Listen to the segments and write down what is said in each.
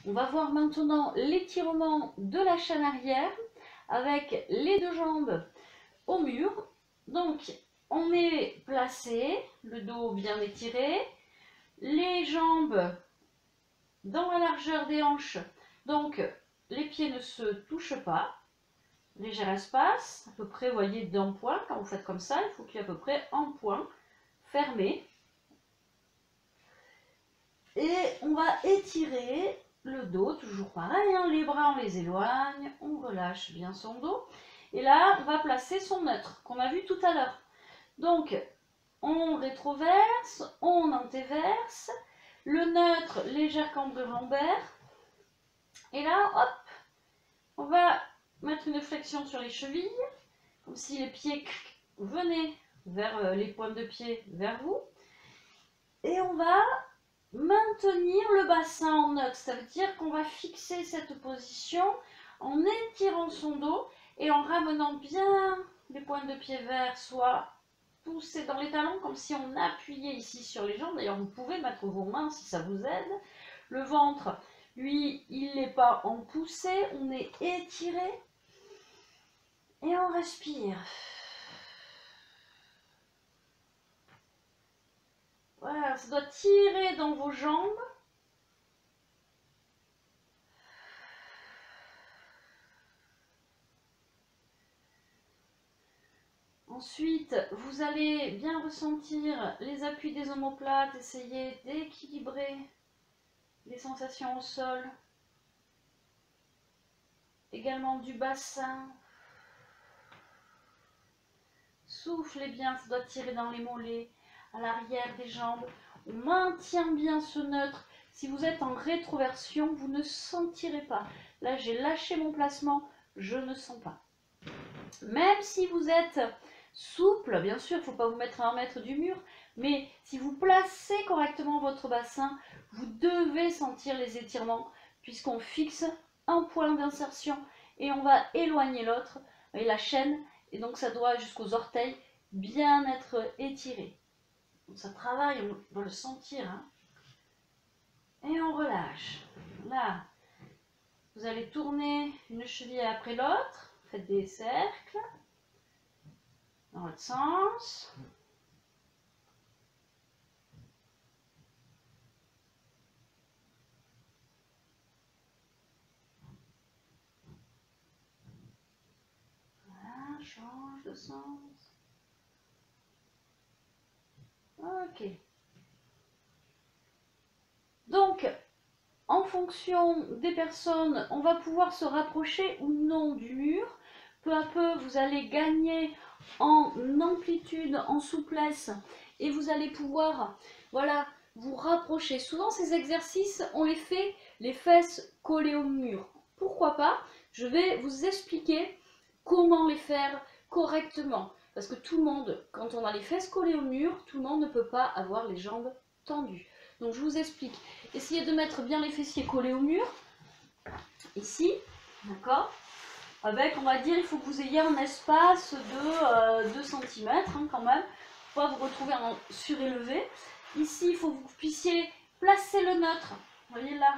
On va voir maintenant l'étirement de la chaîne arrière avec les deux jambes au mur. Donc, on est placé, le dos bien étiré, les jambes dans la largeur des hanches, donc les pieds ne se touchent pas. Léger espace, à peu près, vous voyez, d'un point. Quand vous faites comme ça, il faut qu'il y ait à peu près un point fermé. Et on va étirer le dos, toujours pareil, hein, les bras on les éloigne, on relâche bien son dos. Et là, on va placer son neutre, qu'on a vu tout à l'heure. Donc, on rétroverse, on antéverse, le neutre, légère cambrure lombaire. Et là, hop, on va mettre une flexion sur les chevilles, comme si les pieds venaient vers les pointes de pied vers vous. Et on va maintenir le bassin en neutre, ça veut dire qu'on va fixer cette position en étirant son dos et en ramenant bien les pointes de pied vers soi, pousser dans les talons comme si on appuyait ici sur les jambes. D'ailleurs, vous pouvez mettre vos mains si ça vous aide. Le ventre, lui, il n'est pas en poussée, on est étiré et on respire. Voilà, ça doit tirer dans vos jambes. Ensuite, vous allez bien ressentir les appuis des omoplates, essayez d'équilibrer les sensations au sol, également du bassin. Soufflez bien, ça doit tirer dans les mollets, à l'arrière des jambes. On maintient bien ce neutre. Si vous êtes en rétroversion, vous ne sentirez pas. Là, j'ai lâché mon placement, je ne sens pas. Même si vous êtes souple, bien sûr, il ne faut pas vous mettre à 1 mètre du mur, mais si vous placez correctement votre bassin, vous devez sentir les étirements, puisqu'on fixe un point d'insertion et on va éloigner l'autre, et la chaîne, et donc ça doit jusqu'aux orteils bien être étiré. Donc ça travaille, on doit le sentir, hein. Et on relâche. Là, vous allez tourner une cheville après l'autre, faites des cercles. Dans l'autre sens. Voilà, change de sens. Ok. Donc, en fonction des personnes, on va pouvoir se rapprocher ou non du mur. Peu à peu, vous allez gagner en amplitude, en souplesse, et vous allez pouvoir, voilà, vous rapprocher. Souvent, ces exercices, on les fait les fesses collées au mur. Pourquoi pas? Je vais vous expliquer comment les faire correctement. Parce que tout le monde, quand on a les fesses collées au mur, tout le monde ne peut pas avoir les jambes tendues. Donc, je vous explique. Essayez de mettre bien les fessiers collés au mur. Ici, d'accord? Avec, on va dire, il faut que vous ayez un espace de 2 cm hein, quand même, pour pas vous retrouver en surélevé. Ici, il faut que vous puissiez placer le neutre. Vous voyez là,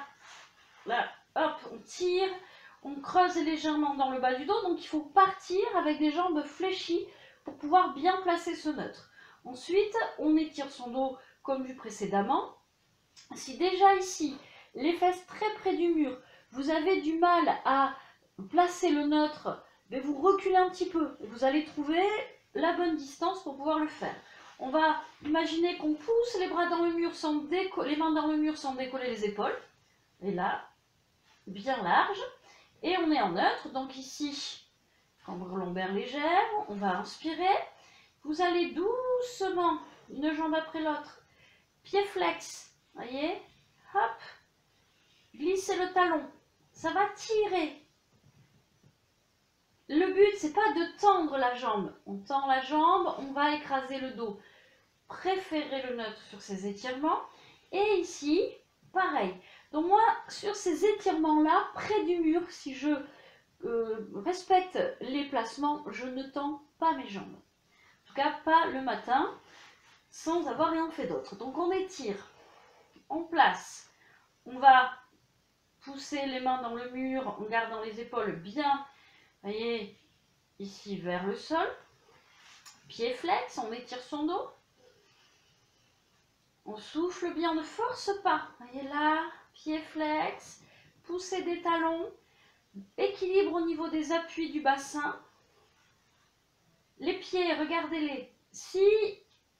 là, hop, on tire, on creuse légèrement dans le bas du dos. Donc, il faut partir avec les jambes fléchies pour pouvoir bien placer ce neutre. Ensuite, on étire son dos comme vu précédemment. Si déjà ici, les fesses très près du mur, vous avez du mal à placer le neutre, mais vous reculez un petit peu et vous allez trouver la bonne distance pour pouvoir le faire. On va imaginer qu'on pousse les bras dans le mur sans décoller, les mains dans le mur sans décoller les épaules. Et là, bien large. Et on est en neutre. Donc ici, cambrure lombaire légère. On va inspirer. Vous allez doucement, une jambe après l'autre, pied flex. Voyez, hop, glissez le talon. Ça va tirer. Le but, c'est pas de tendre la jambe. On tend la jambe, on va écraser le dos. Préférez le neutre sur ces étirements. Et ici, pareil. Donc moi, sur ces étirements-là, près du mur, si je respecte les placements, je ne tends pas mes jambes. En tout cas, pas le matin, sans avoir rien fait d'autre. Donc on étire, on place, on va pousser pousser les mains dans le mur en gardant les épaules bien, voyez, ici vers le sol. Pied flex, on étire son dos. On souffle bien, on ne force pas. Voyez là, pied flex, poussée des talons, équilibre au niveau des appuis du bassin. Les pieds, regardez-les. Si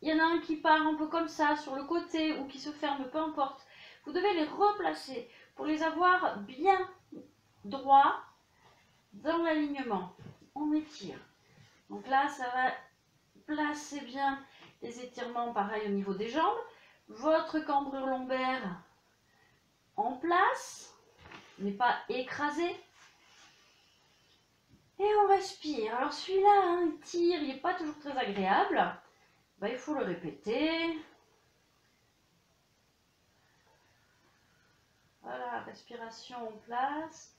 il y en a un qui part un peu comme ça, sur le côté, ou qui se ferme, peu importe, vous devez les replacer pour les avoir bien droits dans l'alignement. On étire. Donc là, ça va placer bien les étirements, pareil au niveau des jambes. Votre cambrure lombaire en place, n'est pas écrasé. Et on respire. Alors celui-là, hein, il tire, il n'est pas toujours très agréable. Ben, il faut le répéter. Voilà, respiration en place.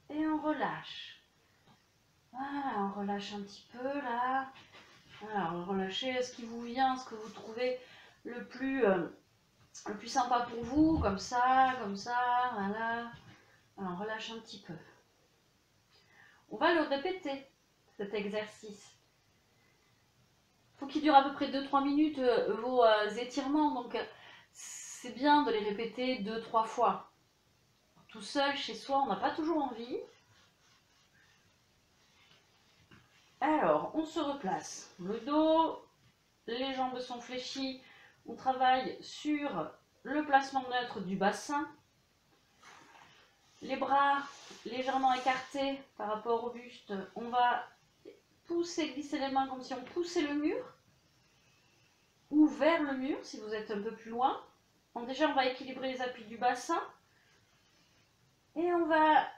Et on relâche. Voilà, on relâche un petit peu là. Voilà, relâchez ce qui vous vient, ce que vous trouvez le plus sympa pour vous, comme ça, voilà. Alors, on relâche un petit peu. On va le répéter, cet exercice. Il faut qu'il dure à peu près 2-3 minutes vos étirements, donc c'est bien de les répéter 2-3 fois. Tout seul, chez soi, on n'a pas toujours envie. Alors, on se replace. Le dos, les jambes sont fléchies. On travaille sur le placement neutre du bassin. Les bras légèrement écartés par rapport au buste. On va pousser, glisser les mains comme si on poussait le mur. Ou vers le mur si vous êtes un peu plus loin. Donc déjà, on va équilibrer les appuis du bassin. Et on va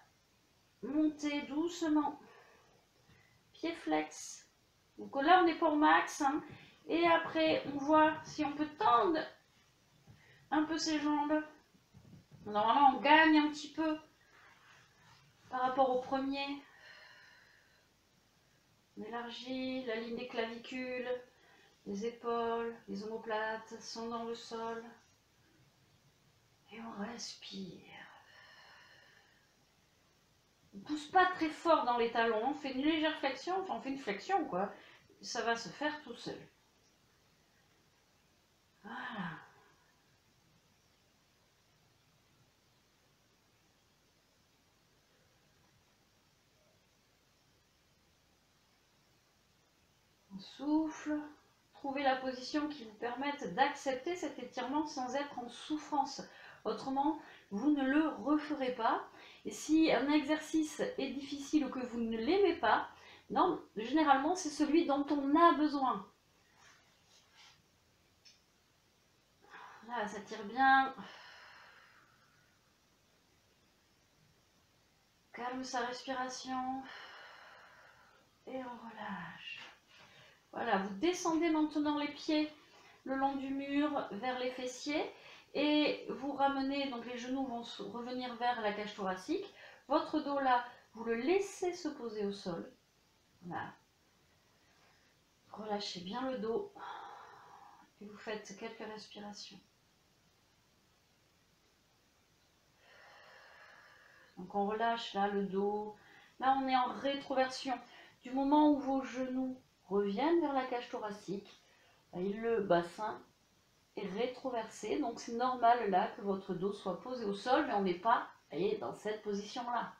monter doucement. Pied flex. Donc là, on n'est pas au max. Hein. Et après, on voit si on peut tendre un peu ses jambes. Normalement, on gagne un petit peu par rapport au premier. On élargit la ligne des clavicules, les épaules, les omoplates sont dans le sol. Et on respire. On ne pousse pas très fort dans les talons, on fait une légère flexion, enfin on fait une flexion quoi. Ça va se faire tout seul. Voilà. On souffle. Trouvez la position qui vous permette d'accepter cet étirement sans être en souffrance. Autrement, vous ne le referez pas. Et si un exercice est difficile ou que vous ne l'aimez pas, non, généralement c'est celui dont on a besoin. Là, ça tire bien. Calme sa respiration. Et on relâche. Voilà, vous descendez maintenant les pieds le long du mur vers les fessiers. Et vous ramenez, donc les genoux vont revenir vers la cage thoracique. Votre dos là, vous le laissez se poser au sol. Voilà. Relâchez bien le dos. Et vous faites quelques respirations. Donc on relâche là le dos. Là on est en rétroversion. Du moment où vos genoux reviennent vers la cage thoracique, le bassin est rétroversé. Donc c'est normal là que votre dos soit posé au sol, mais on n'est pas dans cette position là.